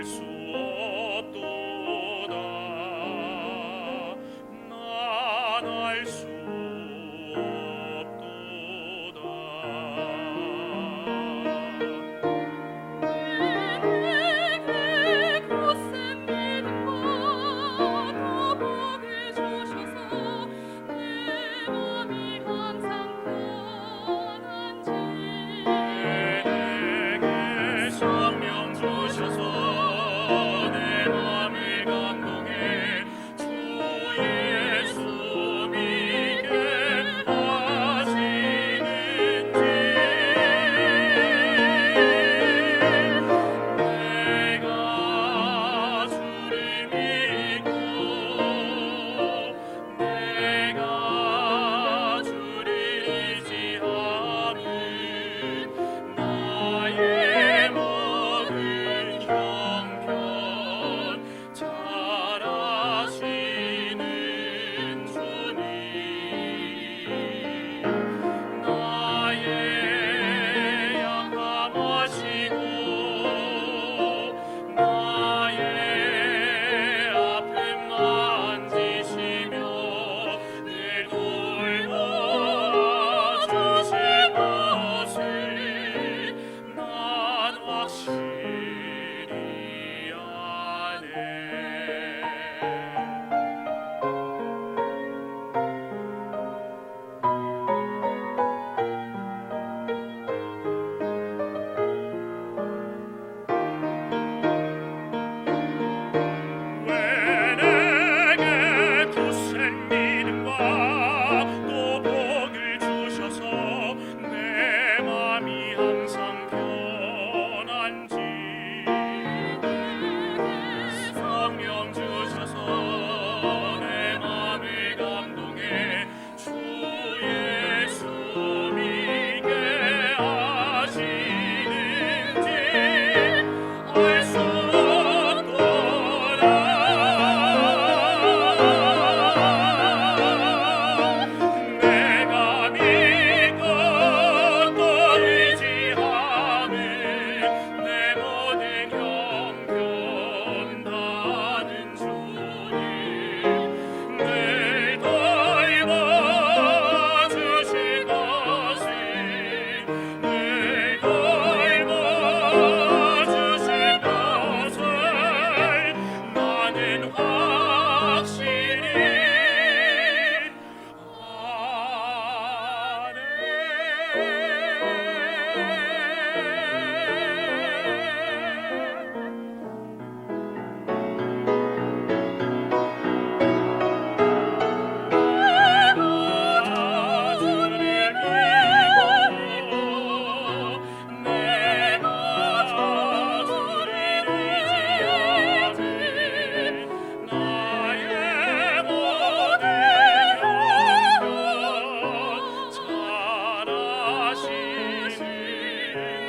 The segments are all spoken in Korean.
수 없도다. 난 알 수 없도다. 내게 굳센 믿음과 또 복을 주셔서 내 맘이 항상 편한지. 내게 성령 주셔서 내 맘을 감동해 주 예수 믿게 하시는지. 내가 주를 믿고 내가 주를 의지함은 나의 모든 형편 잘 아시는 주님. 나의 양감 아시고 나의 아픔 만지시며 늘 돌봐주실 것을 난 확실히 아네. 왜 내게 굳센 믿음과 또 복을 주셔서 내 맘이 항상 편한지. 성령 주셔서 내 맘을 감동해 주 예수 믿게 하시는지 알 수 없도다. 내가 믿고 또 의지함은 내 모든 형편 다는 주님. 늘 돌봐주실 것을 늘 돌봐주실 것을 나는 확실히 내가 주를 믿고 내가 주를 의지하는 나의 모든 형편 잘 아시는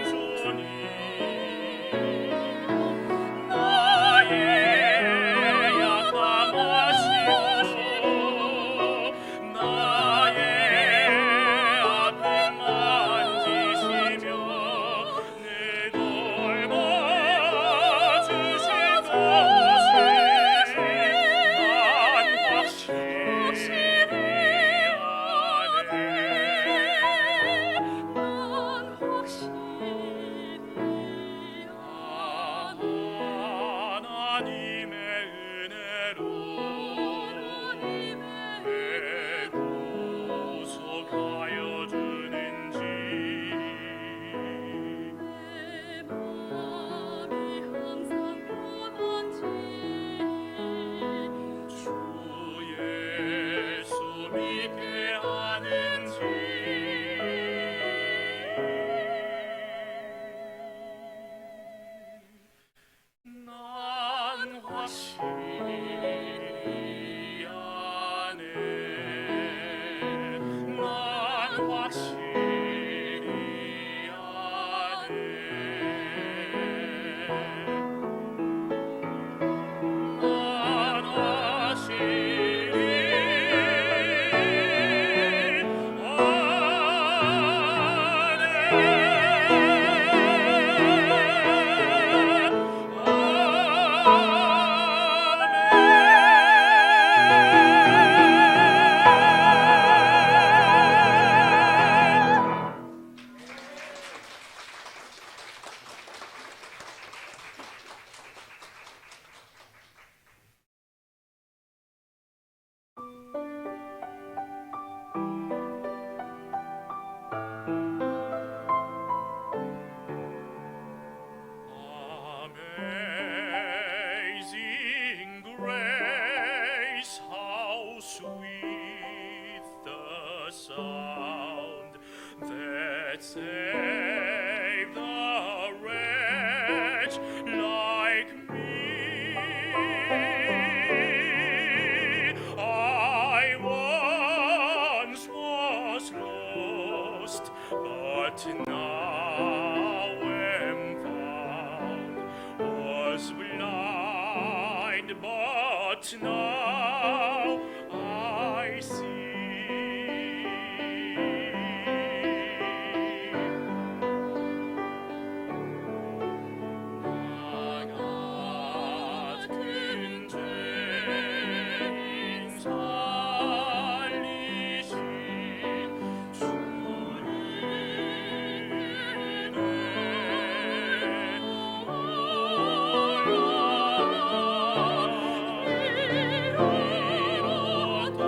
주님. 나의 약함 아시고 나의 아픔 만지시며 늘 돌봐주실 것을 난 확실히 아네. 난 확실히 하나님의 은혜로 왜 구속하여 주는지. 내 맘이 항상 편한지. 주 예수 믿게 하는지. 난 확실히 아네. 난 확실히 아네. 난 확실히 아네. But now I see 나 같은 죄인 살리신 주를 잃었던 생명 찾아도 광명을 얻었네. 이제껏 내가 산 것도 다 주님의 은혜라. 또 나를 장차원 향해 인도해 주시네. 거기서 우리 영원히 주님의 은혜로 배처럼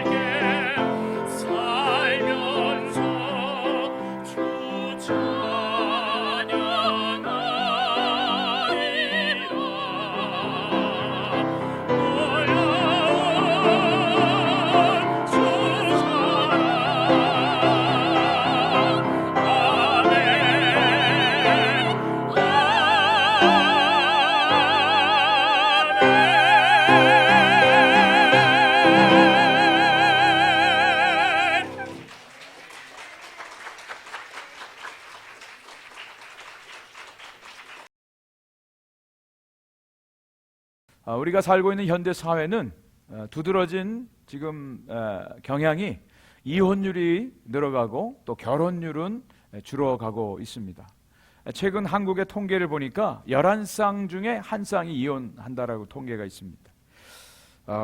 맑게 살면서 주 찬양하리라. 놀라운 주 우리가 살고 있는 현대 사회는 두드러진 지금 경향이 이혼율이 늘어가고 또 결혼율은 줄어가고 있습니다. 최근 한국의 통계를 보니까 11쌍 중에 한 쌍이 이혼한다라고 통계가 있습니다.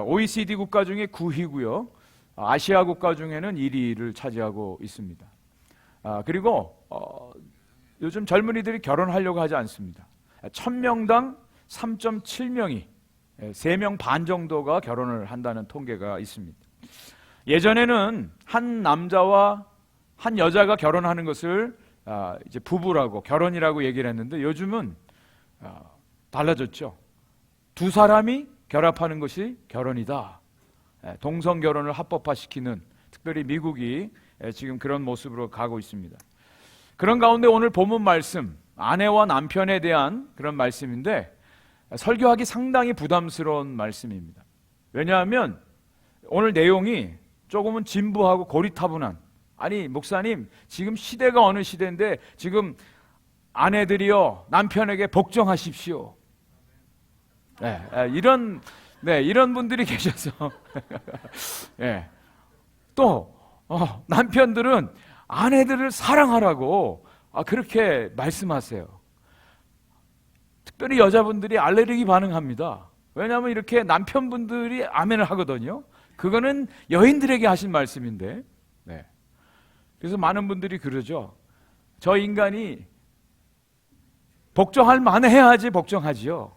OECD 국가 중에 9위고요. 아시아 국가 중에는 1위를 차지하고 있습니다. 그리고 요즘 젊은이들이 결혼하려고 하지 않습니다. 1000명당 3.7명이 3명 반 정도가 결혼을 한다는 통계가 있습니다. 예전에는 한 남자와 한 여자가 결혼하는 것을 이제 부부라고 결혼이라고 얘기를 했는데 요즘은 달라졌죠. 두 사람이 결합하는 것이 결혼이다. 동성 결혼을 합법화시키는 특별히 미국이 지금 그런 모습으로 가고 있습니다. 그런 가운데 오늘 본문 말씀 아내와 남편에 대한 그런 말씀인데 설교하기 상당히 부담스러운 말씀입니다. 왜냐하면 오늘 내용이 조금은 진부하고 고리타분한, 아니 목사님 지금 시대가 어느 시대인데 지금 아내들이요 남편에게 복종하십시오. 이런 분들이 계셔서 또 남편들은 아내들을 사랑하라고 그렇게 말씀하세요. 특별히 여자분들이 알레르기 반응합니다. 왜냐하면 이렇게 남편분들이 아멘을 하거든요. 그거는 여인들에게 하신 말씀인데 그래서 많은 분들이 그러죠. 저 인간이 복종할 만해야지 복종하지요.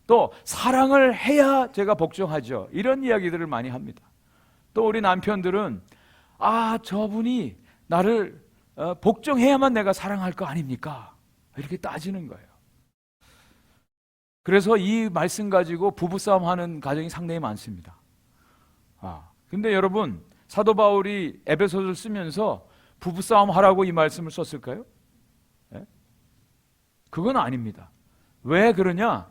또 사랑을 해야 제가 복종하죠. 이런 이야기들을 많이 합니다. 또 우리 남편들은 저분이 나를 복종해야만 내가 사랑할 거 아닙니까? 이렇게 따지는 거예요. 그래서 이 말씀 가지고 부부싸움 하는 가정이 상당히 많습니다. 근데 여러분, 사도 바울이 에베소서를 쓰면서 부부싸움 하라고 이 말씀을 썼을까요? 그건 아닙니다. 왜 그러냐?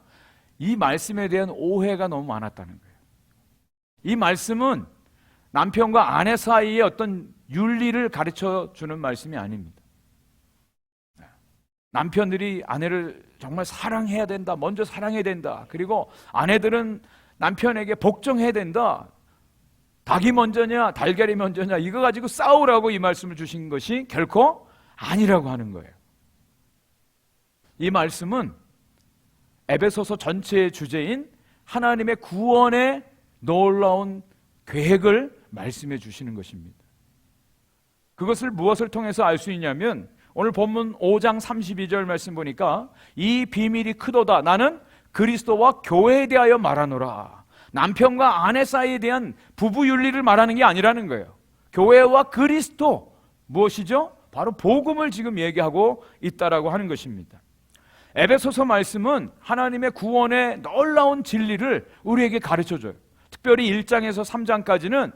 이 말씀에 대한 오해가 너무 많았다는 거예요. 이 말씀은 남편과 아내 사이의 어떤 윤리를 가르쳐 주는 말씀이 아닙니다. 남편들이 아내를 정말 사랑해야 된다, 먼저 사랑해야 된다, 그리고 아내들은 남편에게 복종해야 된다, 닭이 먼저냐 달걀이 먼저냐 이거 가지고 싸우라고 이 말씀을 주신 것이 결코 아니라고 하는 거예요. 이 말씀은 에베소서 전체의 주제인 하나님의 구원의 놀라운 계획을 말씀해 주시는 것입니다. 그것을 무엇을 통해서 알 수 있냐면 오늘 본문 5장 32절 말씀 보니까 이 비밀이 크도다 나는 그리스도와 교회에 대하여 말하노라. 남편과 아내 사이에 대한 부부 윤리를 말하는 게 아니라는 거예요. 교회와 그리스도 무엇이죠? 바로 복음을 지금 얘기하고 있다라고 하는 것입니다. 에베소서 말씀은 하나님의 구원의 놀라운 진리를 우리에게 가르쳐줘요. 특별히 1장에서 3장까지는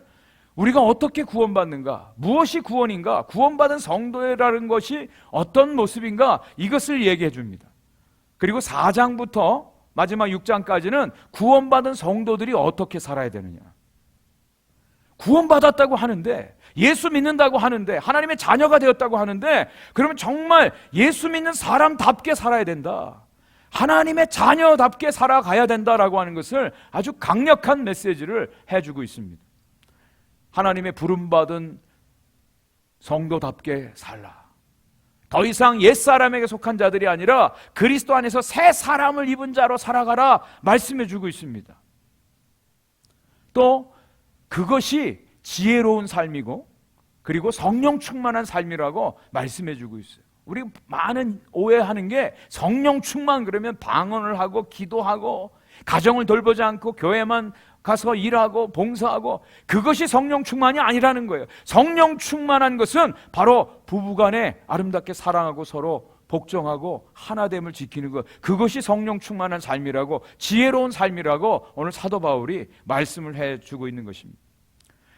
우리가 어떻게 구원받는가, 무엇이 구원인가, 구원받은 성도라는 것이 어떤 모습인가 이것을 얘기해 줍니다. 그리고 4장부터 마지막 6장까지는 구원받은 성도들이 어떻게 살아야 되느냐. 구원받았다고 하는데, 예수 믿는다고 하는데, 하나님의 자녀가 되었다고 하는데, 그러면 정말 예수 믿는 사람답게 살아야 된다, 하나님의 자녀답게 살아가야 된다라고 하는 것을 아주 강력한 메시지를 해주고 있습니다. 하나님의 부름받은 성도답게 살라. 더 이상 옛사람에게 속한 자들이 아니라 그리스도 안에서 새 사람을 입은 자로 살아가라 말씀해 주고 있습니다. 또 그것이 지혜로운 삶이고 그리고 성령 충만한 삶이라고 말씀해 주고 있어요. 우리 많은 오해하는 게 성령 충만 그러면 방언을 하고 기도하고 가정을 돌보지 않고 교회만 가서 일하고 봉사하고 그것이 성령 충만이 아니라는 거예요. 성령 충만한 것은 바로 부부간에 아름답게 사랑하고 서로 복종하고 하나됨을 지키는 것, 그것이 성령 충만한 삶이라고, 지혜로운 삶이라고 오늘 사도 바울이 말씀을 해주고 있는 것입니다.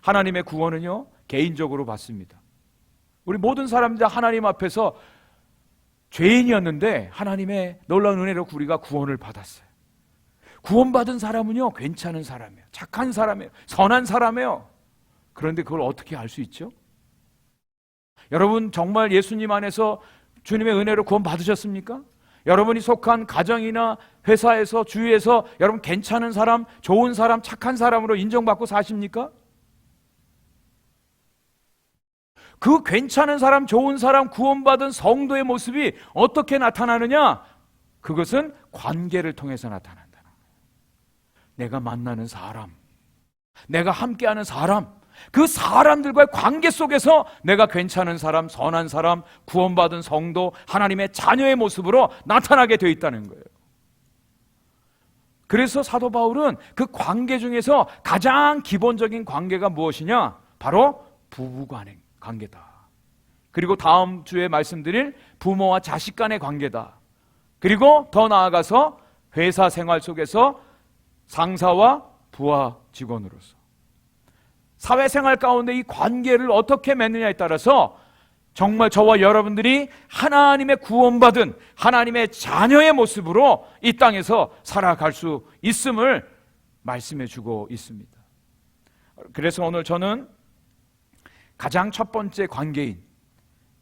하나님의 구원은요 개인적으로 받습니다. 우리 모든 사람들 하나님 앞에서 죄인이었는데 하나님의 놀라운 은혜로 우리가 구원을 받았어요. 구원받은 사람은요 괜찮은 사람이에요, 착한 사람이에요, 선한 사람이에요. 그런데 그걸 어떻게 알 수 있죠? 여러분 정말 예수님 안에서 주님의 은혜로 구원 받으셨습니까? 여러분이 속한 가정이나 회사에서 주위에서 여러분 괜찮은 사람, 좋은 사람, 착한 사람으로 인정받고 사십니까? 그 괜찮은 사람, 좋은 사람, 구원받은 성도의 모습이 어떻게 나타나느냐? 그것은 관계를 통해서 나타난다. 내가 만나는 사람, 내가 함께하는 사람, 그 사람들과의 관계 속에서 내가 괜찮은 사람, 선한 사람, 구원받은 성도, 하나님의 자녀의 모습으로 나타나게 되어 있다는 거예요. 그래서 사도 바울은 그 관계 중에서 가장 기본적인 관계가 무엇이냐? 바로 부부간의 관계다. 그리고 다음 주에 말씀드릴 부모와 자식 간의 관계다. 그리고 더 나아가서 회사 생활 속에서 상사와 부하 직원으로서 사회생활 가운데 이 관계를 어떻게 맺느냐에 따라서 정말 저와 여러분들이 하나님의 구원받은 하나님의 자녀의 모습으로 이 땅에서 살아갈 수 있음을 말씀해 주고 있습니다. 그래서 오늘 저는 가장 첫 번째 관계인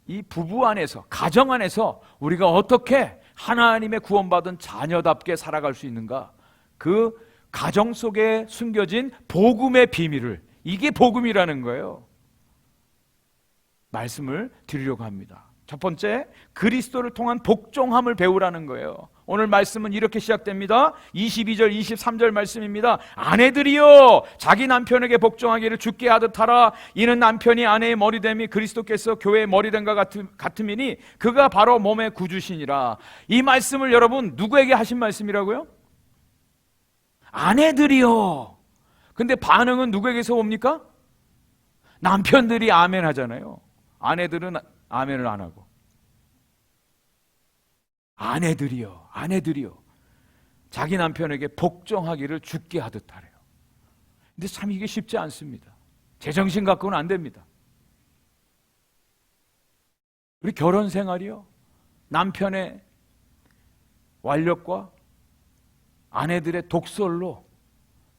이 부부 안에서, 가정 안에서 우리가 어떻게 하나님의 구원받은 자녀답게 살아갈 수 있는가, 그 가정 속에 숨겨진 복음의 비밀을, 이게 복음이라는 거예요. 말씀을 드리려고 합니다. 첫 번째, 그리스도를 통한 복종함을 배우라는 거예요. 오늘 말씀은 이렇게 시작됩니다. 22절 23절 말씀입니다. 아내들이여 자기 남편에게 복종하기를 주께 하듯 하라. 이는 남편이 아내의 머리됨이 그리스도께서 교회의 머리됨과 같음이니 그가 바로 몸의 구주시니라. 이 말씀을 여러분 누구에게 하신 말씀이라고요? 아내들이요. 근데 반응은 누구에게서 옵니까? 남편들이 아멘 하잖아요. 아내들은 아멘을 안 하고. 아내들이요, 아내들이요. 자기 남편에게 복종하기를 주께 하듯 하래요. 근데 참 이게 쉽지 않습니다. 제정신 갖고는 안 됩니다. 우리 결혼 생활이요, 남편의 완력과 아내들의 독설로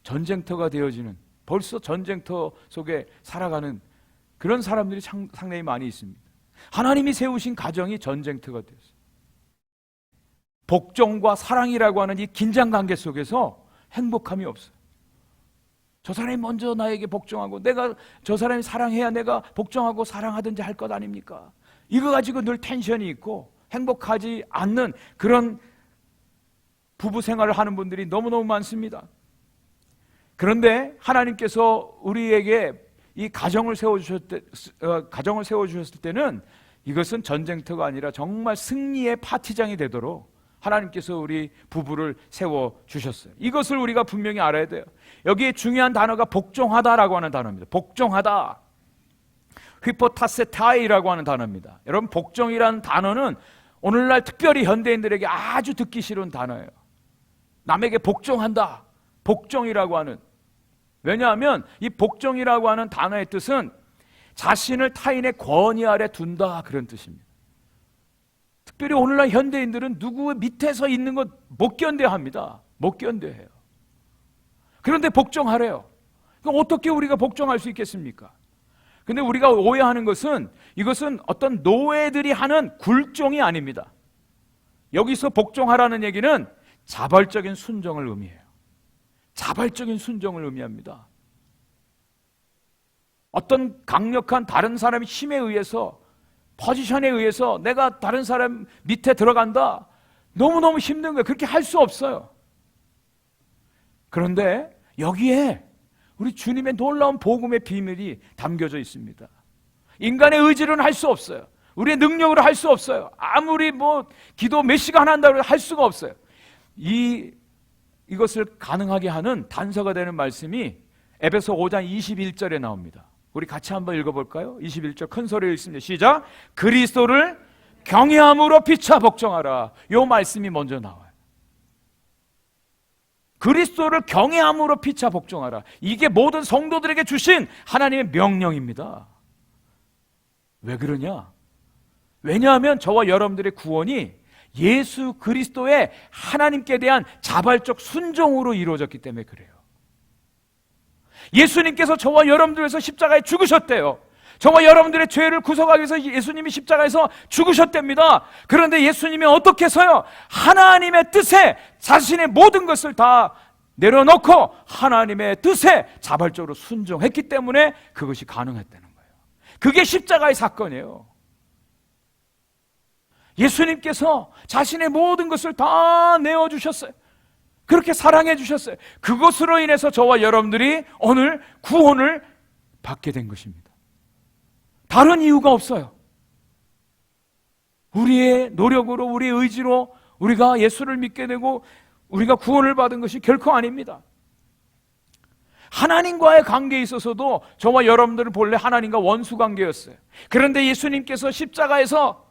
전쟁터가 되어지는, 벌써 전쟁터 속에 살아가는 그런 사람들이 상당히 많이 있습니다. 하나님이 세우신 가정이 전쟁터가 되었어요. 복종과 사랑이라고 하는 이 긴장 관계 속에서 행복함이 없어요. 저 사람이 먼저 나에게 복종하고 내가 저 사람이 사랑해야 내가 복종하고 사랑하든지 할 것 아닙니까? 이거 가지고 늘 텐션이 있고 행복하지 않는 그런 부부 생활을 하는 분들이 너무너무 많습니다. 그런데 하나님께서 우리에게 이 가정을 세워주셨을 때는 이것은 전쟁터가 아니라 정말 승리의 파티장이 되도록 하나님께서 우리 부부를 세워주셨어요. 이것을 우리가 분명히 알아야 돼요. 여기에 중요한 단어가 복종하다라고 하는 단어입니다. 복종하다. 휘포타세타이라고 하는 단어입니다. 여러분, 복종이라는 단어는 오늘날 특별히 현대인들에게 아주 듣기 싫은 단어예요. 남에게 복종한다. 복종이라고 하는. 왜냐하면 이 복종이라고 하는 단어의 뜻은 자신을 타인의 권위 아래 둔다, 그런 뜻입니다. 특별히 오늘날 현대인들은 누구 밑에서 있는 것 못 견뎌합니다. 못 견뎌해요. 그런데 복종하래요. 그럼 어떻게 우리가 복종할 수 있겠습니까? 근데 우리가 오해하는 것은 이것은 어떤 노예들이 하는 굴종이 아닙니다. 여기서 복종하라는 얘기는 자발적인 순종을 의미해요. 자발적인 순종을 의미합니다. 어떤 강력한 다른 사람의 힘에 의해서, 포지션에 의해서 내가 다른 사람 밑에 들어간다. 너무너무 힘든 거예요. 그렇게 할 수 없어요. 그런데 여기에 우리 주님의 놀라운 복음의 비밀이 담겨져 있습니다. 인간의 의지로는 할 수 없어요. 우리의 능력으로 할 수 없어요. 아무리 기도 몇 시간 한다고 해도 할 수가 없어요. 이것을 가능하게 하는 단서가 되는 말씀이 에베소 5장 21절에 나옵니다. 우리 같이 한번 읽어볼까요? 21절 큰 소리로 읽습니다. 시작. 그리스도를 경외함으로 피차 복종하라. 이 말씀이 먼저 나와요. 그리스도를 경외함으로 피차 복종하라. 이게 모든 성도들에게 주신 하나님의 명령입니다. 왜 그러냐? 왜냐하면 저와 여러분들의 구원이 예수 그리스도의 하나님께 대한 자발적 순종으로 이루어졌기 때문에 그래요. 예수님께서 저와 여러분들 위해서 십자가에 죽으셨대요. 저와 여러분들의 죄를 구속하기 위해서 예수님이 십자가에서 죽으셨답니다. 그런데 예수님이 어떻게 해서요? 하나님의 뜻에 자신의 모든 것을 다 내려놓고 하나님의 뜻에 자발적으로 순종했기 때문에 그것이 가능했다는 거예요. 그게 십자가의 사건이에요. 예수님께서 자신의 모든 것을 다 내어주셨어요. 그렇게 사랑해 주셨어요. 그것으로 인해서 저와 여러분들이 오늘 구원을 받게 된 것입니다. 다른 이유가 없어요. 우리의 노력으로, 우리의 의지로 우리가 예수를 믿게 되고 우리가 구원을 받은 것이 결코 아닙니다. 하나님과의 관계에 있어서도 저와 여러분들은 본래 하나님과 원수 관계였어요. 그런데 예수님께서 십자가에서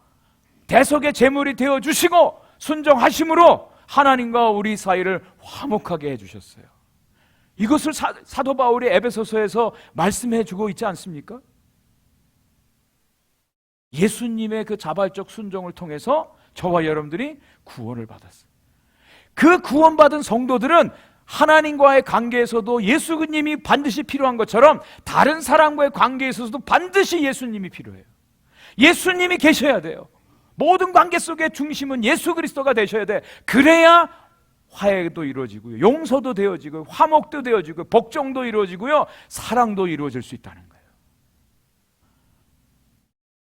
대속의 제물이 되어주시고 순종하심으로 하나님과 우리 사이를 화목하게 해주셨어요. 이것을 사도 바울이 에베소서에서 말씀해 주고 있지 않습니까? 예수님의 그 자발적 순종을 통해서 저와 여러분들이 구원을 받았어요. 그 구원받은 성도들은 하나님과의 관계에서도 예수님이 반드시 필요한 것처럼 다른 사람과의 관계에서도 반드시 예수님이 필요해요. 예수님이 계셔야 돼요. 모든 관계 속의 중심은 예수 그리스도가 되셔야 돼. 그래야 화해도 이루어지고요, 용서도 되어지고, 화목도 되어지고, 복종도 이루어지고요, 사랑도 이루어질 수 있다는 거예요.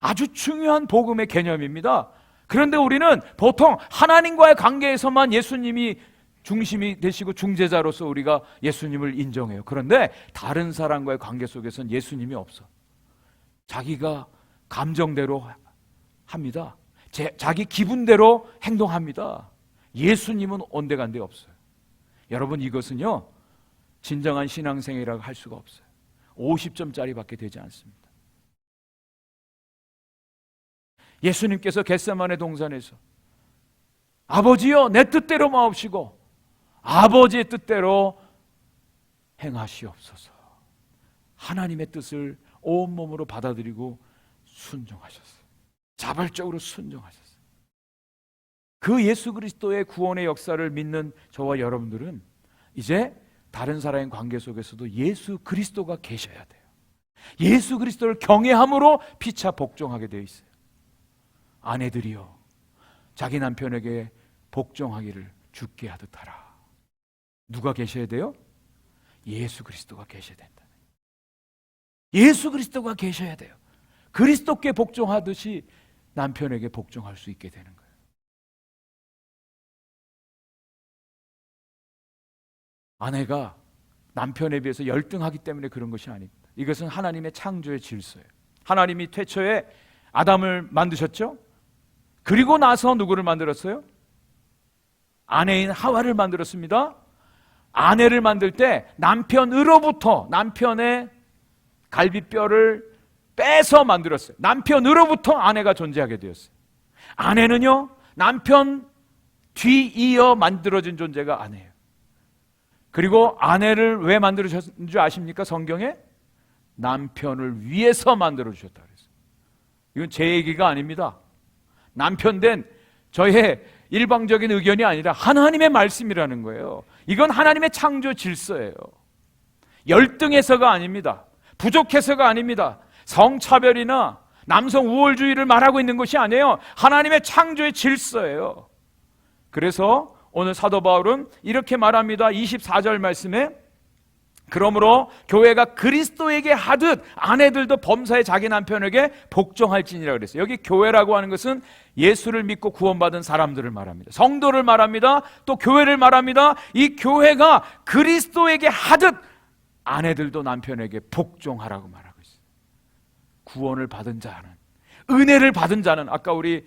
아주 중요한 복음의 개념입니다. 그런데 우리는 보통 하나님과의 관계에서만 예수님이 중심이 되시고 중재자로서 우리가 예수님을 인정해요. 그런데 다른 사람과의 관계 속에서는 예수님이 없어. 자기가 감정대로 합니다. 자기 기분대로 행동합니다. 예수님은 온데간데 없어요. 여러분, 이것은요 진정한 신앙생이라고 할 수가 없어요. 50점짜리 밖에 되지 않습니다. 예수님께서 겟세마네 동산에서 아버지여 내 뜻대로 마옵시고 아버지의 뜻대로 행하시옵소서. 하나님의 뜻을 온몸으로 받아들이고 순종하셨어요. 자발적으로 순종하셨어요. 그 예수 그리스도의 구원의 역사를 믿는 저와 여러분들은 이제 다른 사람의 관계 속에서도 예수 그리스도가 계셔야 돼요. 예수 그리스도를 경외함으로 피차 복종하게 되어 있어요. 아내들이요, 자기 남편에게 복종하기를 주께 하듯 하라. 누가 계셔야 돼요? 예수 그리스도가 계셔야 된다. 예수 그리스도가 계셔야 돼요. 그리스도께 복종하듯이 남편에게 복종할 수 있게 되는 거예요. 아내가 남편에 비해서 열등하기 때문에 그런 것이 아닙니다. 이것은 하나님의 창조의 질서예요. 하나님이 태초에 아담을 만드셨죠? 그리고 나서 누구를 만들었어요? 아내인 하와를 만들었습니다. 아내를 만들 때 남편으로부터 남편의 갈비뼈를 빼서 만들었어요. 남편으로부터 아내가 존재하게 되었어요. 아내는요, 남편 뒤이어 만들어진 존재가 아내예요. 그리고 아내를 왜 만들어주신 줄 아십니까? 성경에 남편을 위해서 만들어주셨다 그랬어요. 이건 제 얘기가 아닙니다. 남편 된 저의 일방적인 의견이 아니라 하나님의 말씀이라는 거예요. 이건 하나님의 창조 질서예요. 열등해서가 아닙니다. 부족해서가 아닙니다. 성차별이나 남성 우월주의를 말하고 있는 것이 아니에요. 하나님의 창조의 질서예요. 그래서 오늘 사도 바울은 이렇게 말합니다. 24절 말씀에 그러므로 교회가 그리스도에게 하듯 아내들도 범사에 자기 남편에게 복종할지니라 그랬어요. 여기 교회라고 하는 것은 예수를 믿고 구원받은 사람들을 말합니다. 성도를 말합니다. 또 교회를 말합니다. 이 교회가 그리스도에게 하듯 아내들도 남편에게 복종하라고 말하고 있어요. 구원을 받은 자는, 은혜를 받은 자는, 아까 우리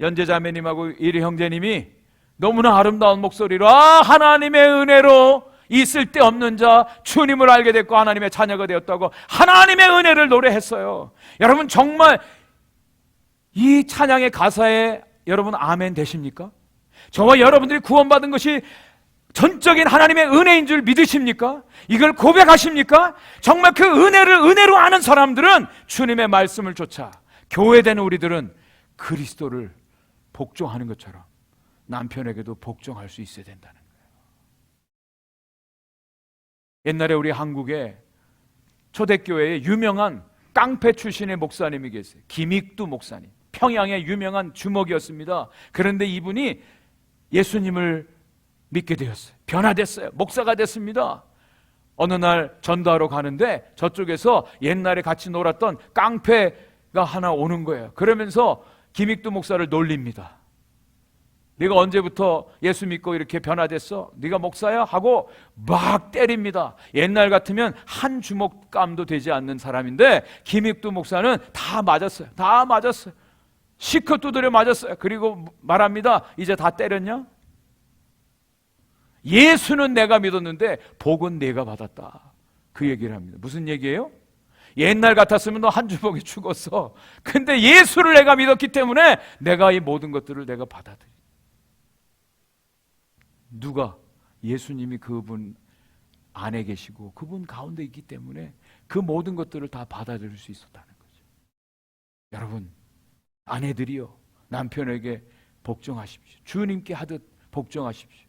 연재자매님하고 이리 형제님이 너무나 아름다운 목소리로 하나님의 은혜로 있을 데 없는 자 주님을 알게 됐고 하나님의 자녀가 되었다고 하나님의 은혜를 노래했어요. 여러분 정말 이 찬양의 가사에 여러분 아멘 되십니까? 저와 여러분들이 구원받은 것이 전적인 하나님의 은혜인 줄 믿으십니까? 이걸 고백하십니까? 정말 그 은혜를 은혜로 아는 사람들은 주님의 말씀을 쫓아 교회되는 우리들은 그리스도를 복종하는 것처럼 남편에게도 복종할 수 있어야 된다는 거예요. 옛날에 우리 한국에 초대교회에 유명한 깡패 출신의 목사님이 계세요. 김익두 목사님. 평양의 유명한 주목이었습니다. 그런데 이분이 예수님을 믿게 되었어요. 변화됐어요. 목사가 됐습니다. 어느 날 전도하러 가는데 저쪽에서 옛날에 같이 놀았던 깡패가 하나 오는 거예요. 그러면서 김익두 목사를 놀립니다. 네가 언제부터 예수 믿고 이렇게 변화됐어? 네가 목사야? 하고 막 때립니다. 옛날 같으면 한 주먹감도 되지 않는 사람인데 김익두 목사는 다 맞았어요. 다 맞았어요. 시커 두드려 맞았어요. 그리고 말합니다. 이제 다 때렸냐? 예수는 내가 믿었는데 복은 내가 받았다. 그 얘기를 합니다. 무슨 얘기예요? 옛날 같았으면 너 한 주먹에 죽었어. 근데 예수를 내가 믿었기 때문에 내가 이 모든 것들을 내가 받아들여. 누가? 예수님이 그분 안에 계시고 그분 가운데 있기 때문에 그 모든 것들을 다 받아들일 수 있었다는 거죠. 여러분, 아내들이요, 남편에게 복종하십시오. 주님께 하듯 복종하십시오.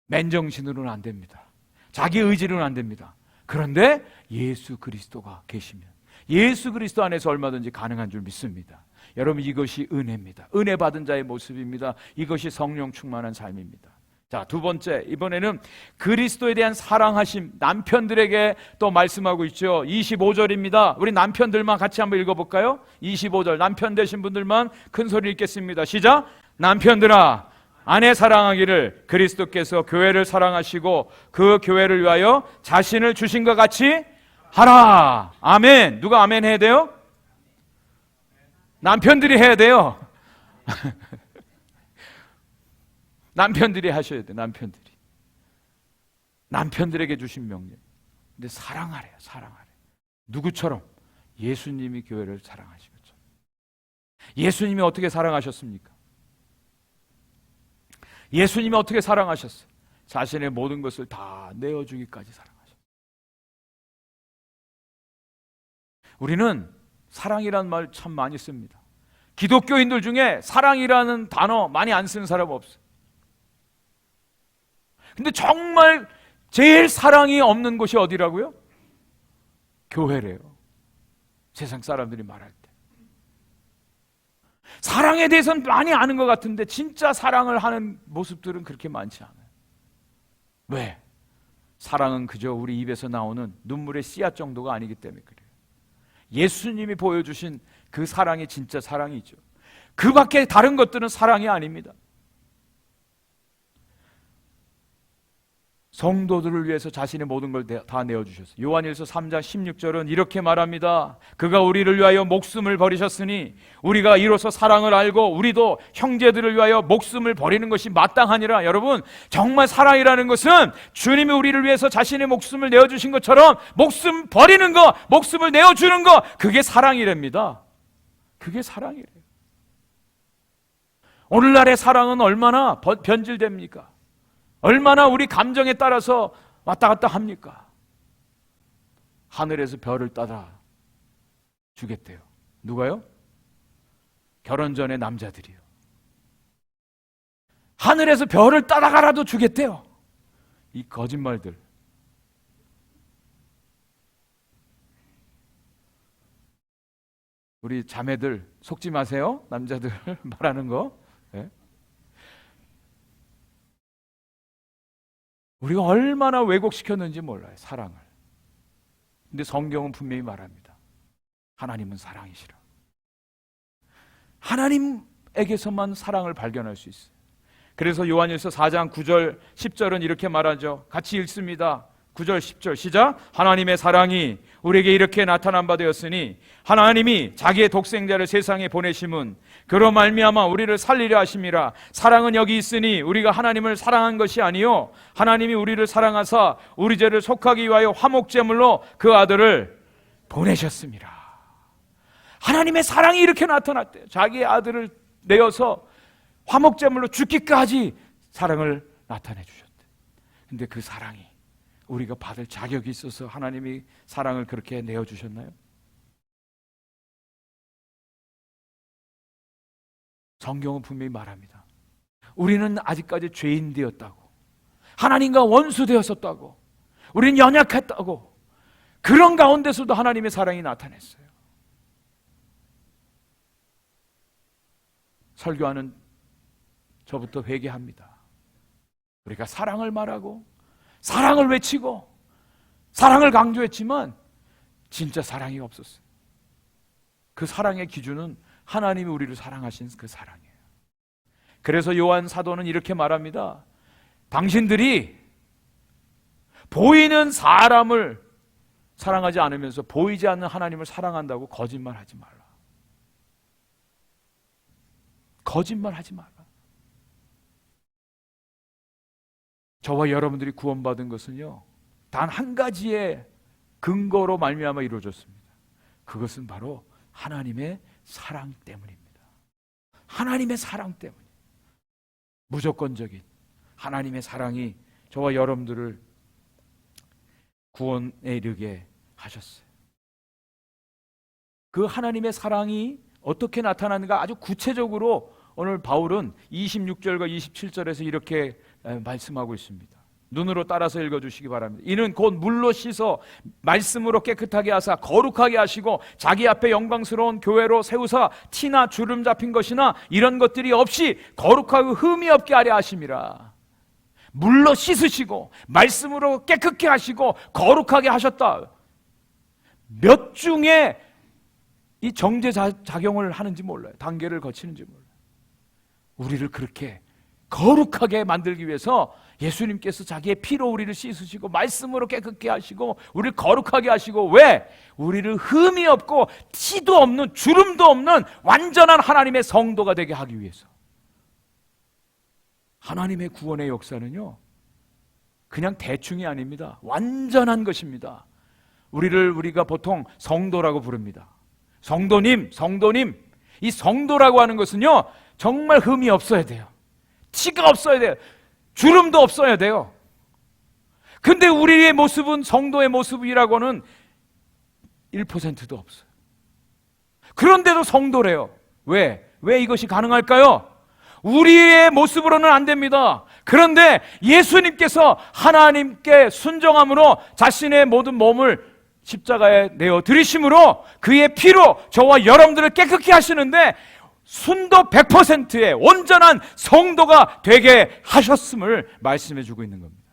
맨정신으로는 안 됩니다. 자기 의지로는 안 됩니다. 그런데 예수 그리스도가 계시면 예수 그리스도 안에서 얼마든지 가능한 줄 믿습니다. 여러분, 이것이 은혜입니다. 은혜 받은 자의 모습입니다. 이것이 성령 충만한 삶입니다. 자, 두 번째, 이번에는 그리스도에 대한 사랑하심, 남편들에게 또 말씀하고 있죠. 25절입니다. 우리 남편들만 같이 한번 읽어볼까요? 25절, 남편 되신 분들만 큰 소리 읽겠습니다. 시작! 남편들아, 아내 사랑하기를 그리스도께서 교회를 사랑하시고 그 교회를 위하여 자신을 주신 것 같이 하라. 아멘. 누가 아멘 해야 돼요? 남편들이 해야 돼요. 남편들이 하셔야 돼요. 남편들에게 주신 명령. 근데 사랑하래요. 사랑하래. 누구처럼? 예수님이 교회를 사랑하신 것처럼. 예수님이 어떻게 사랑하셨습니까? 예수님이 어떻게 사랑하셨어요? 자신의 모든 것을 다 내어주기까지 사랑하셨어요. 우리는 사랑이라는 말 참 많이 씁니다. 기독교인들 중에 사랑이라는 단어 많이 안 쓰는 사람 없어요. 근데 정말 제일 사랑이 없는 곳이 어디라고요? 교회래요. 세상 사람들이 말할 때. 사랑에 대해서는 많이 아는 것 같은데 진짜 사랑을 하는 모습들은 그렇게 많지 않아요. 왜? 사랑은 그저 우리 입에서 나오는 눈물의 씨앗 정도가 아니기 때문에 그래요. 예수님이 보여주신 그 사랑이 진짜 사랑이죠. 그 밖에 다른 것들은 사랑이 아닙니다. 성도들을 위해서 자신의 모든 걸 다 내어주셨어요. 요한일서 3장 16절은 이렇게 말합니다. 그가 우리를 위하여 목숨을 버리셨으니 우리가 이로써 사랑을 알고 우리도 형제들을 위하여 목숨을 버리는 것이 마땅하니라. 여러분, 정말 사랑이라는 것은 주님이 우리를 위해서 자신의 목숨을 내어주신 것처럼 목숨 버리는 거, 목숨을 내어주는 거, 그게 사랑이랍니다. 그게 사랑이래요. 오늘날의 사랑은 얼마나 변질됩니까? 얼마나 우리 감정에 따라서 왔다 갔다 합니까? 하늘에서 별을 따라 주겠대요. 누가요? 결혼 전에 남자들이요. 하늘에서 별을 따라가라도 주겠대요. 이 거짓말들. 우리 자매들 속지 마세요. 남자들 말하는 거. 네? 우리가 얼마나 왜곡시켰는지 몰라요, 사랑을. 근데 성경은 분명히 말합니다. 하나님은 사랑이시라. 하나님에게서만 사랑을 발견할 수 있어요. 그래서 요한일서 4장 9절 10절은 이렇게 말하죠. 같이 읽습니다. 9절 10절 시작. 하나님의 사랑이 우리에게 이렇게 나타난 바 되었으니 하나님이 자기의 독생자를 세상에 보내심은 그로 말미암아 우리를 살리려 하심이라. 사랑은 여기 있으니 우리가 하나님을 사랑한 것이 아니요 하나님이 우리를 사랑하사 우리 죄를 속하기 위하여 화목제물로 그 아들을 보내셨습니다. 하나님의 사랑이 이렇게 나타났대요. 자기의 아들을 내어서 화목제물로 죽기까지 사랑을 나타내 주셨대요. 근데 그 사랑이 우리가 받을 자격이 있어서 하나님이 사랑을 그렇게 내어주셨나요? 성경은 분명히 말합니다. 우리는 아직까지 죄인 되었다고, 하나님과 원수 되었었다고, 우리는 연약했다고, 그런 가운데서도 하나님의 사랑이 나타냈어요. 설교하는 저부터 회개합니다. 우리가 사랑을 말하고 사랑을 외치고 사랑을 강조했지만 진짜 사랑이 없었어요. 그 사랑의 기준은 하나님이 우리를 사랑하신 그 사랑이에요. 그래서 요한 사도는 이렇게 말합니다. 당신들이 보이는 사람을 사랑하지 않으면서 보이지 않는 하나님을 사랑한다고 거짓말하지 말라. 거짓말하지 말라. 저와 여러분들이 구원받은 것은요, 단 한 가지의 근거로 말미암아 이루어졌습니다. 그것은 바로 하나님의 사랑 때문입니다. 하나님의 사랑 때문이에요. 무조건적인 하나님의 사랑이 저와 여러분들을 구원에 이르게 하셨어요. 그 하나님의 사랑이 어떻게 나타나는가 아주 구체적으로 오늘 바울은 26절과 27절에서 이렇게 말씀하고 있습니다. 눈으로 따라서 읽어주시기 바랍니다. 이는 곧 물로 씻어 말씀으로 깨끗하게 하사 거룩하게 하시고 자기 앞에 영광스러운 교회로 세우사 티나 주름 잡힌 것이나 이런 것들이 없이 거룩하고 흠이 없게 하려 하심이라. 물로 씻으시고 말씀으로 깨끗게 하시고 거룩하게 하셨다. 몇 중에 이 정제 작용을 하는지 몰라요. 단계를 거치는지 몰라요. 우리를 그렇게 거룩하게 만들기 위해서 예수님께서 자기의 피로 우리를 씻으시고 말씀으로 깨끗게 하시고 우리를 거룩하게 하시고, 왜? 우리를 흠이 없고 티도 없는 주름도 없는 완전한 하나님의 성도가 되게 하기 위해서. 하나님의 구원의 역사는요, 그냥 대충이 아닙니다. 완전한 것입니다. 우리가 보통 성도라고 부릅니다. 성도님. 이 성도라고 하는 것은요, 정말 흠이 없어야 돼요. 티가 없어야 돼요. 주름도 없어야 돼요. 근데 우리의 모습은, 성도의 모습이라고는 1%도 없어요. 그런데도 성도래요. 왜 이것이 가능할까요? 우리의 모습으로는 안 됩니다. 그런데 예수님께서 하나님께 순종함으로 자신의 모든 몸을 십자가에 내어 드리심으로 그의 피로 저와 여러분들을 깨끗게 하시는데, 순도 100%의 온전한 성도가 되게 하셨음을 말씀해 주고 있는 겁니다.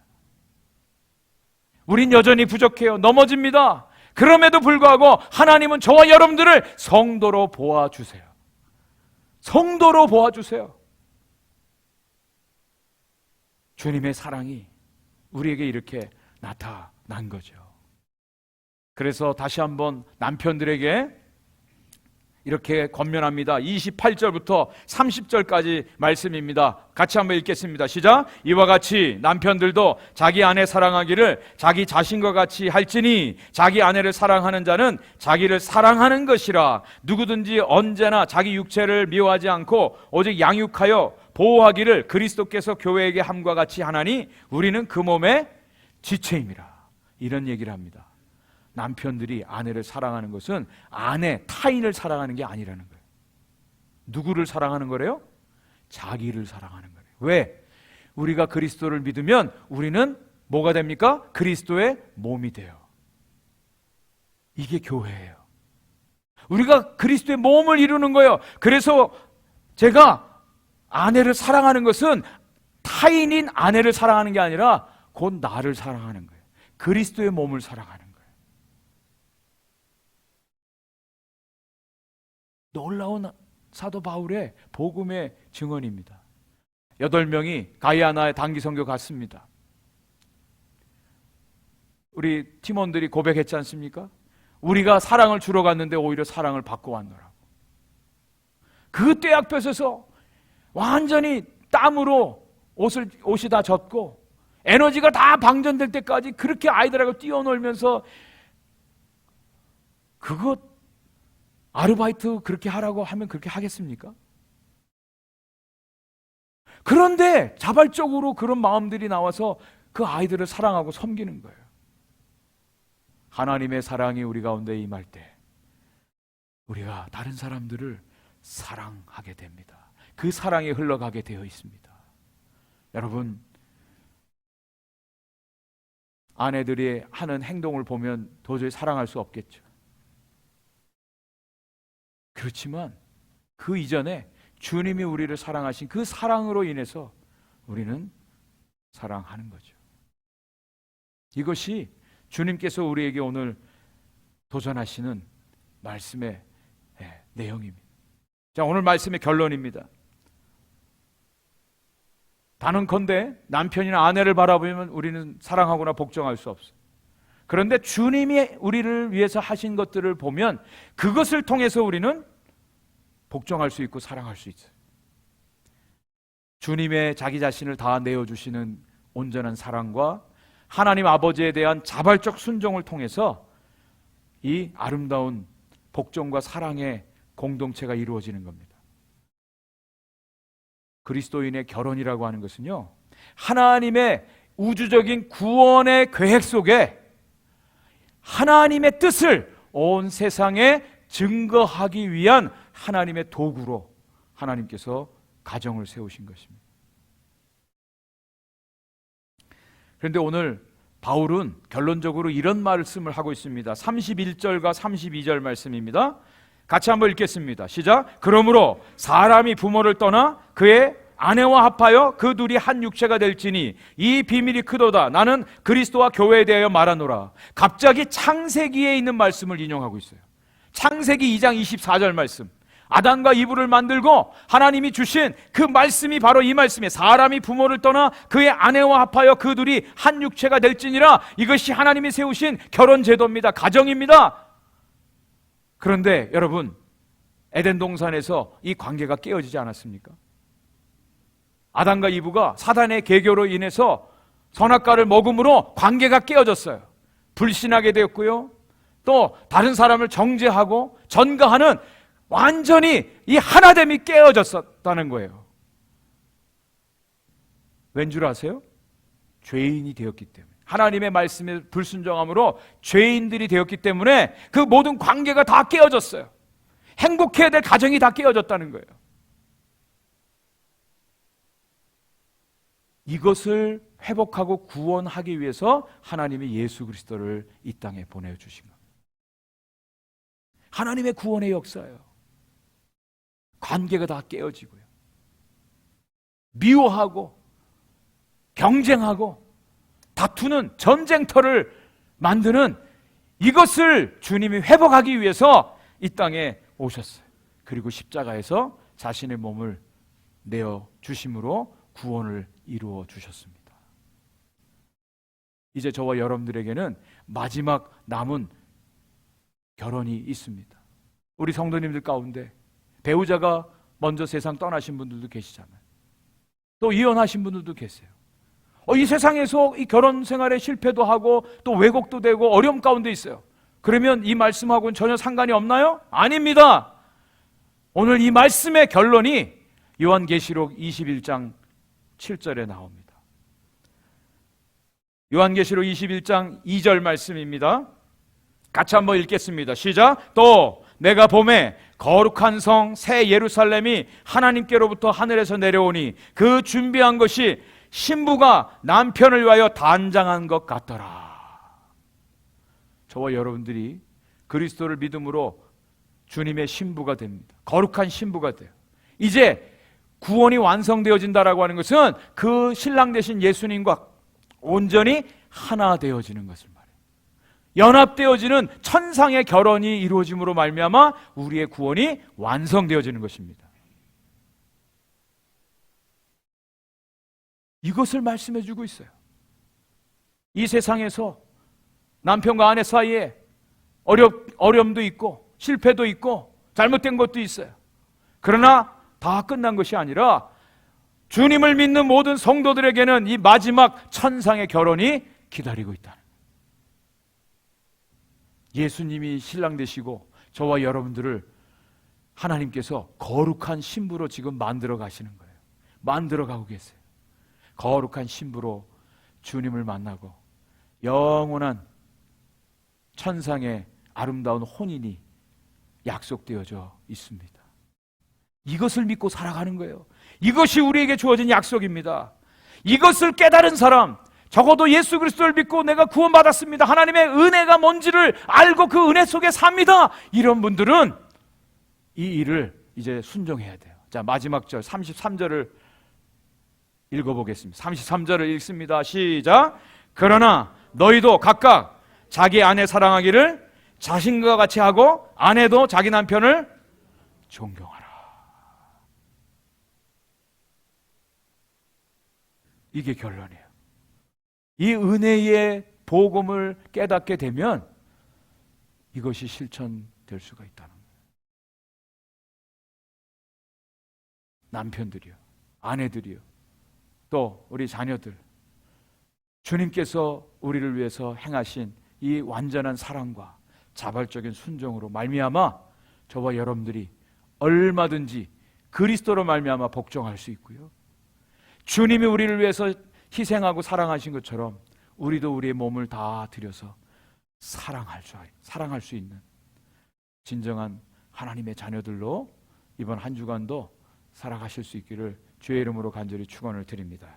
우린 여전히 부족해요. 넘어집니다. 그럼에도 불구하고 하나님은 저와 여러분들을 성도로 보아주세요. 성도로 보아주세요. 주님의 사랑이 우리에게 이렇게 나타난 거죠. 그래서 다시 한번 남편들에게 이렇게 권면합니다. 28절부터 30절까지 말씀입니다. 같이 한번 읽겠습니다. 시작. 이와 같이 남편들도 자기 아내 사랑하기를 자기 자신과 같이 할지니 자기 아내를 사랑하는 자는 자기를 사랑하는 것이라. 누구든지 언제나 자기 육체를 미워하지 않고 오직 양육하여 보호하기를 그리스도께서 교회에게 함과 같이 하나니 우리는 그 몸의 지체임이라. 이런 얘기를 합니다. 남편들이 아내를 사랑하는 것은 아내, 타인을 사랑하는 게 아니라는 거예요. 누구를 사랑하는 거래요? 자기를 사랑하는 거예요. 왜? 우리가 그리스도를 믿으면 우리는 뭐가 됩니까? 그리스도의 몸이 돼요. 이게 교회예요. 우리가 그리스도의 몸을 이루는 거예요. 그래서 제가 아내를 사랑하는 것은 타인인 아내를 사랑하는 게 아니라 곧 나를 사랑하는 거예요. 그리스도의 몸을 사랑하는 거예요. 놀라운 사도 바울의 복음의 증언입니다. 8명이 가이아나의 단기 선교 갔습니다. 우리 팀원들이 고백했지 않습니까? 우리가 사랑을 주러 갔는데 오히려 사랑을 받고 왔노라고. 그 떼약볕에서 완전히 땀으로 옷이 다 젖고 에너지가 다 방전될 때까지 그렇게 아이들하고 뛰어놀면서 그것 아르바이트 그렇게 하라고 하면 그렇게 하겠습니까? 그런데 자발적으로 그런 마음들이 나와서 그 아이들을 사랑하고 섬기는 거예요. 하나님의 사랑이 우리 가운데 임할 때 우리가 다른 사람들을 사랑하게 됩니다. 그 사랑이 흘러가게 되어 있습니다. 여러분, 아내들이 하는 행동을 보면 도저히 사랑할 수 없겠죠. 그렇지만 그 이전에 주님이 우리를 사랑하신 그 사랑으로 인해서 우리는 사랑하는 거죠. 이것이 주님께서 우리에게 오늘 도전하시는 말씀의 내용입니다. 자, 오늘 말씀의 결론입니다. 단언컨대 남편이나 아내를 바라보면 우리는 사랑하거나 복종할 수 없어요. 그런데 주님이 우리를 위해서 하신 것들을 보면 그것을 통해서 우리는 복종할 수 있고 사랑할 수 있어요. 주님의 자기 자신을 다 내어주시는 온전한 사랑과 하나님 아버지에 대한 자발적 순종을 통해서 이 아름다운 복종과 사랑의 공동체가 이루어지는 겁니다. 그리스도인의 결혼이라고 하는 것은요, 하나님의 우주적인 구원의 계획 속에 하나님의 뜻을 온 세상에 증거하기 위한 하나님의 도구로 하나님께서 가정을 세우신 것입니다. 그런데 오늘 바울은 결론적으로 이런 말씀을 하고 있습니다. 31절과 32절 말씀입니다. 같이 한번 읽겠습니다. 시작. 그러므로 사람이 부모를 떠나 그의 아내와 합하여 그 둘이 한 육체가 될지니 이 비밀이 크도다. 나는 그리스도와 교회에 대하여 말하노라. 갑자기 창세기에 있는 말씀을 인용하고 있어요. 창세기 2장 24절 말씀. 아담과 이브를 만들고 하나님이 주신 그 말씀이 바로 이 말씀이에요. 사람이 부모를 떠나 그의 아내와 합하여 그 둘이 한 육체가 될지니라. 이것이 하나님이 세우신 결혼 제도입니다. 가정입니다. 그런데 여러분, 에덴 동산에서 이 관계가 깨어지지 않았습니까? 아담과 이브가 사단의 계교로 인해서 선악과를 먹음으로 관계가 깨어졌어요. 불신하게 되었고요. 또 다른 사람을 정죄하고 전가하는 완전히 이 하나됨이 깨어졌었다는 거예요. 왠 줄 아세요? 죄인이 되었기 때문에, 하나님의 말씀에 불순종함으로 죄인들이 되었기 때문에 그 모든 관계가 다 깨어졌어요. 행복해야 될 가정이 다 깨어졌다는 거예요. 이것을 회복하고 구원하기 위해서 하나님이 예수 그리스도를 이 땅에 보내주신 겁니다. 하나님의 구원의 역사예요. 관계가 다 깨어지고요. 미워하고 경쟁하고 다투는 전쟁터를 만드는 이것을 주님이 회복하기 위해서 이 땅에 오셨어요. 그리고 십자가에서 자신의 몸을 내어 주심으로 구원을 이루어 주셨습니다. 이제 저와 여러분들에게는 마지막 남은 결혼이 있습니다. 우리 성도님들 가운데 배우자가 먼저 세상 떠나신 분들도 계시잖아요. 또 이혼하신 분들도 계세요. 이 세상에서 이 결혼 생활에 실패도 하고 또 왜곡도 되고 어려움 가운데 있어요. 그러면 이 말씀하고는 전혀 상관이 없나요? 아닙니다. 오늘 이 말씀의 결론이 요한계시록 21장 7절에 나옵니다. 요한계시록 21장 2절 말씀입니다. 같이 한번 읽겠습니다. 시작. 또 내가 봄에 거룩한 성 새 예루살렘이 하나님께로부터 하늘에서 내려오니 그 준비한 것이 신부가 남편을 위하여 단장한 것 같더라. 저와 여러분들이 그리스도를 믿음으로 주님의 신부가 됩니다. 거룩한 신부가 돼요. 이제 구원이 완성되어진다라고 하는 것은 그 신랑 되신 예수님과 온전히 하나 되어지는 것을 말해요. 연합되어지는 천상의 결혼이 이루어짐으로 말미암아 우리의 구원이 완성되어지는 것입니다. 이것을 말씀해 주고 있어요. 이 세상에서 남편과 아내 사이에 어려움도 있고 실패도 있고 잘못된 것도 있어요. 그러나 다 끝난 것이 아니라 주님을 믿는 모든 성도들에게는 이 마지막 천상의 결혼이 기다리고 있다는 거예요. 예수님이 신랑 되시고 저와 여러분들을 하나님께서 거룩한 신부로 지금 만들어 가시는 거예요. 만들어 가고 계세요. 거룩한 신부로 주님을 만나고 영원한 천상의 아름다운 혼인이 약속되어져 있습니다. 이것을 믿고 살아가는 거예요. 이것이 우리에게 주어진 약속입니다. 이것을 깨달은 사람, 적어도 예수 그리스도를 믿고 내가 구원받았습니다, 하나님의 은혜가 뭔지를 알고 그 은혜 속에 삽니다, 이런 분들은 이 일을 이제 순종해야 돼요. 자, 마지막 절 33절을 읽어보겠습니다. 33절을 읽습니다. 시작. 그러나 너희도 각각 자기 아내 사랑하기를 자신과 같이 하고 아내도 자기 남편을 존경하라. 이게 결론이에요. 이 은혜의 복음을 깨닫게 되면 이것이 실천될 수가 있다는 거예요. 남편들이요, 아내들이요, 또 우리 자녀들, 주님께서 우리를 위해서 행하신 이 완전한 사랑과 자발적인 순종으로 말미암아 저와 여러분들이 얼마든지 그리스도로 말미암아 복종할 수 있고요, 주님이 우리를 위해서 희생하고 사랑하신 것처럼 우리도 우리의 몸을 다 들여서 사랑할 수 있는 진정한 하나님의 자녀들로 이번 한 주간도 살아가실 수 있기를 주의 이름으로 간절히 축원을 드립니다.